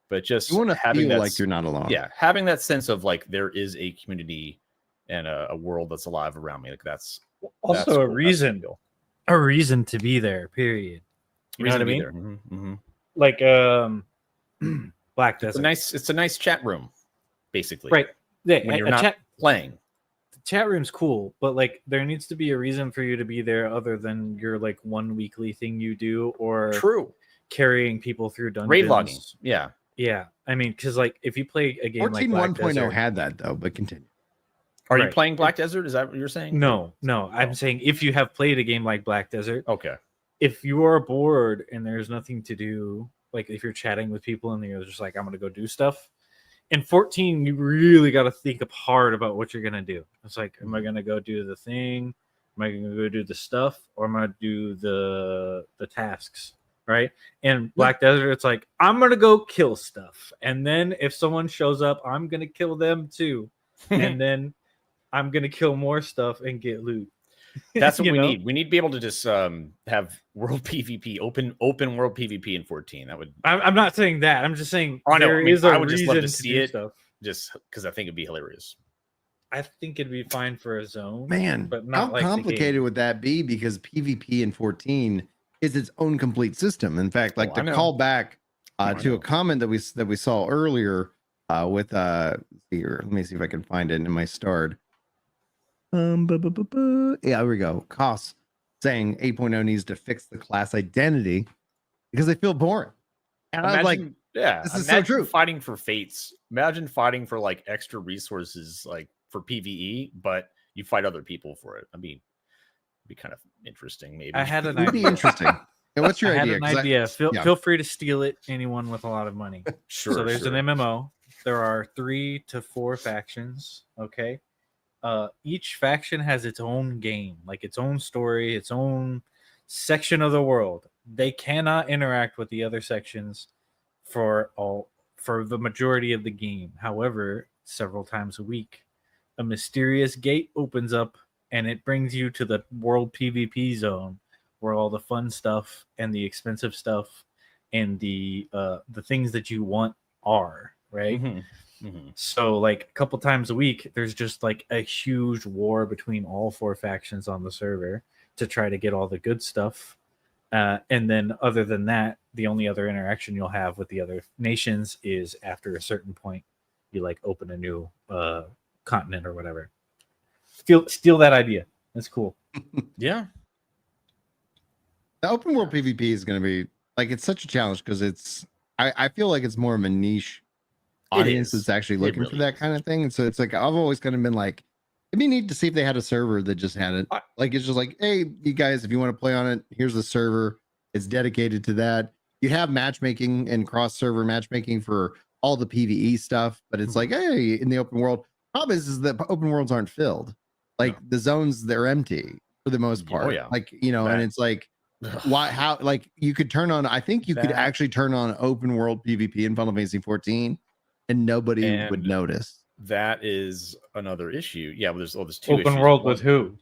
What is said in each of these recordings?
but just you want to having feel that, like you're not alone. Yeah, having that sense of like there is a community and a world that's alive around me. Like that's also cool. a reason to be there. Period. You know what I mean? Mm-hmm. Like Black Desert. It's a nice chat room, basically. Right. Yeah, when you're not playing. The chat room's cool, but like there needs to be a reason for you to be there other than your like one weekly thing you do or carrying people through dungeons. Raid logging. Yeah. Yeah. I mean, because like if you play a game 14 like Black 1.0 Desert, had that though, but continue. Are you playing Black Desert? Is that what you're saying? No. I'm saying if you have played a game like Black Desert, okay. If you are bored and there's nothing to do, like if you're chatting with people and you're just like, I'm gonna go do stuff. In 14, you really got to think up hard about what you're gonna do. It's like, am I gonna go do the thing? Am I gonna go do the stuff, or am I gonna do the tasks? Right? And Black Desert, it's like I'm gonna go kill stuff, and then if someone shows up, I'm gonna kill them too, and then I'm gonna kill more stuff and get loot. That's what we need. We need to be able to just have world PvP, open world PvP in 14. That would. I'm not saying that. I'm just saying I would just love to see it stuff. Just because I think it'd be hilarious. I think it'd be fine for a zone, man. But not how complicated would that be? Because PvP in 14 is its own complete system. In fact, like to call back to a comment that we saw earlier with here. Let me see if I can find it in my starred. Yeah, here we go. Costs saying 8.0 needs to fix the class identity because they feel boring. And I was like, yeah, this is so true. Fighting for fates. Imagine fighting for like extra resources, like for PvE, but you fight other people for it. I mean, it'd be kind of interesting. Maybe I had an idea. It'd be interesting. Yeah, what's your idea? I had an idea. Feel free to steal it. Anyone with a lot of money. Sure. So there's an MMO. There are 3 to 4 factions. Okay. Each faction has its own game, like its own story, its own section of the world. They cannot interact with the other sections for the majority of the game. However, several times a week, a mysterious gate opens up and it brings you to the world PvP zone where all the fun stuff and the expensive stuff and the things that you want are, right? Mm-hmm. Mm-hmm. So like a couple times a week there's just like a huge war between all 4 factions on the server to try to get all the good stuff, and then other than that the only other interaction you'll have with the other nations is after a certain point you like open a new continent or whatever. Steal that idea. That's cool. Yeah, the open world PvP is going to be like, it's such a challenge because it's I feel like it's more of a niche audience that's actually looking for that kind of thing. And so it's like, I've always kind of been like, it'd be neat to see if they had a server that just had it. Like, it's just like, hey, you guys, if you want to play on it, here's the server. It's dedicated to that. You have matchmaking and cross server matchmaking for all the PvE stuff, but it's like, hey, in the open world, problem is that open worlds aren't filled. Like the zones, they're empty for the most part. Like, you know, and it's like, how, like you could turn on, I think you could actually turn on open world PvP in Final Fantasy 14 and nobody would notice. That is another issue. Yeah, well, there's 2 open issues. World with who?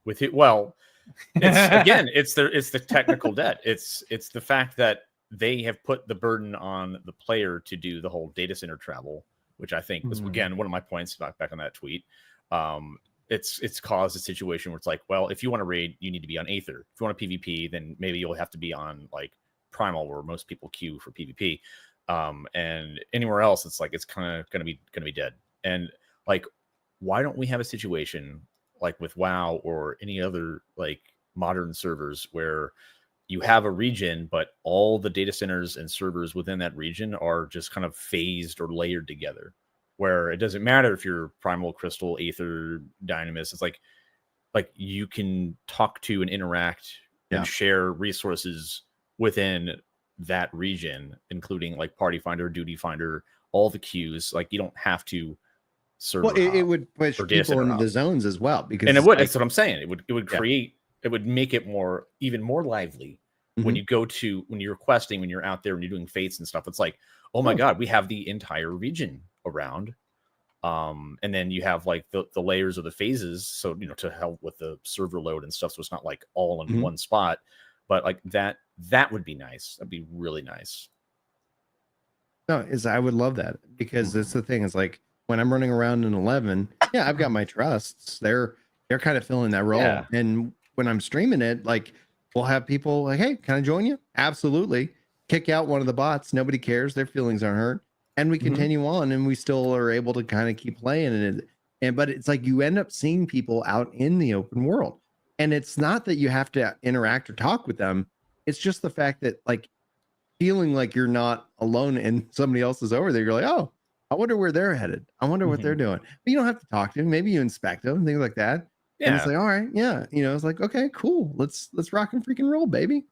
With it. Well, it's the technical debt. It's the fact that they have put the burden on the player to do the whole data center travel, which I think was again one of my points back on that tweet. It's caused a situation where it's like, well, if you want to raid, you need to be on Aether. If you want a PvP, then maybe you'll have to be on like Primal, where most people queue for PvP. And anywhere else, it's like it's kind of gonna be dead. And like, why don't we have a situation like with WoW or any other like modern servers where you have a region, but all the data centers and servers within that region are just kind of phased or layered together, where it doesn't matter if you're Primal, Crystal, Aether, Dynamis. It's like you can talk to and interact and share resources within that region, including like Party Finder, Duty Finder, all the queues. Like you don't have to serve. Well, it would push people into the zones as well, because and it would. That's what I'm saying. It would create. It would make it even more lively when you when you're questing, when you're out there and you're doing fates and stuff. It's like, oh my god, we have the entire region around. And then you have like the layers of the phases, so you know, to help with the server load and stuff. So it's not like all in one spot, but like that would be nice. That'd be really nice. No, is I would love that because that's the thing. Is like when I'm running around in 11, yeah, I've got my trusts. They're kind of filling that role. Yeah. And when I'm streaming it, like we'll have people like, hey, can I join you? Absolutely. Kick out one of the bots. Nobody cares. Their feelings aren't hurt. And we continue on, and we still are able to kind of keep playing. But it's like you end up seeing people out in the open world, and it's not that you have to interact or talk with them. It's just the fact that like feeling like you're not alone and somebody else is over there. You're like, oh, I wonder where they're headed. I wonder what they're doing. But you don't have to talk to them. Maybe you inspect them, things like that. Yeah. And it's like, all right, yeah, it's like, okay, cool. Let's rock and freaking roll, baby.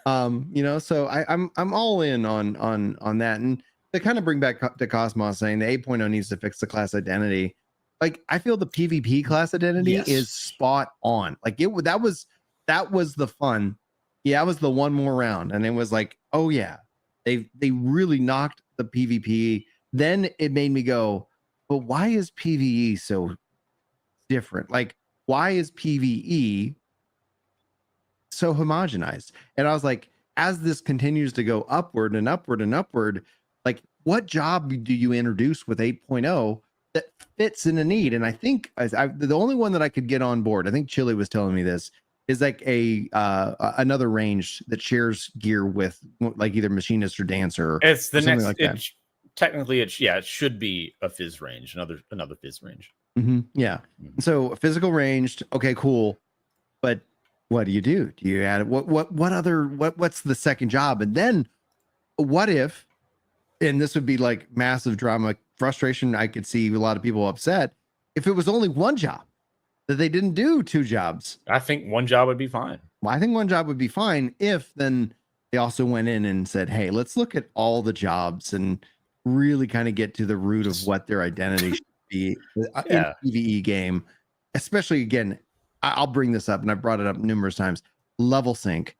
So I'm all in on that. And to kind of bring back to Cosmos saying the 8.0 needs to fix the class identity. Like I feel the PvP class identity is spot on. Like that was the fun. Yeah, that was the one more round, and it was like, oh yeah, they really knocked the PvP. Then it made me go, but why is PvE so different? Like, why is PvE so homogenized? And I was like, as this continues to go upward and upward and upward, like, what job do you introduce with 8.0 that fits in a need? And I think the only one that I could get on board, I think Chili was telling me this, is like another range that shares gear with like either machinist or dancer. It's the next. Like technically, it should be a fizz range, another fizz range. Yeah. So physical ranged, okay, cool. But what do? Do you add what's the second job? And then what if? And this would be like massive drama, frustration. I could see a lot of people upset if it was only one job. That they didn't do two jobs. I think one job would be fine. Well, I think one job would be fine if then they also went in and said, hey, let's look at all the jobs and really kind of get to the root of what their identity should be in a PvE game. Especially, again, I'll bring this up, and I've brought it up numerous times. Level sync.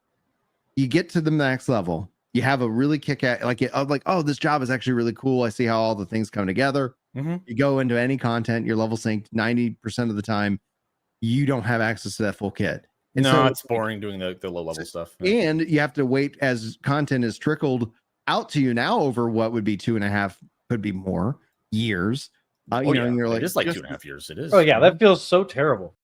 You get to the max level. You have a really kick-ass, like, oh, this job is actually really cool. I see how all the things come together. You go into any content, you're level synced 90% of the time. You don't have access to that full kit. And no, so it's boring doing the low level stuff. And you have to wait as content is trickled out to you now over what would be 2.5, could be more years. And you're like, it is like 2.5 years. It is. Oh yeah, that feels so terrible.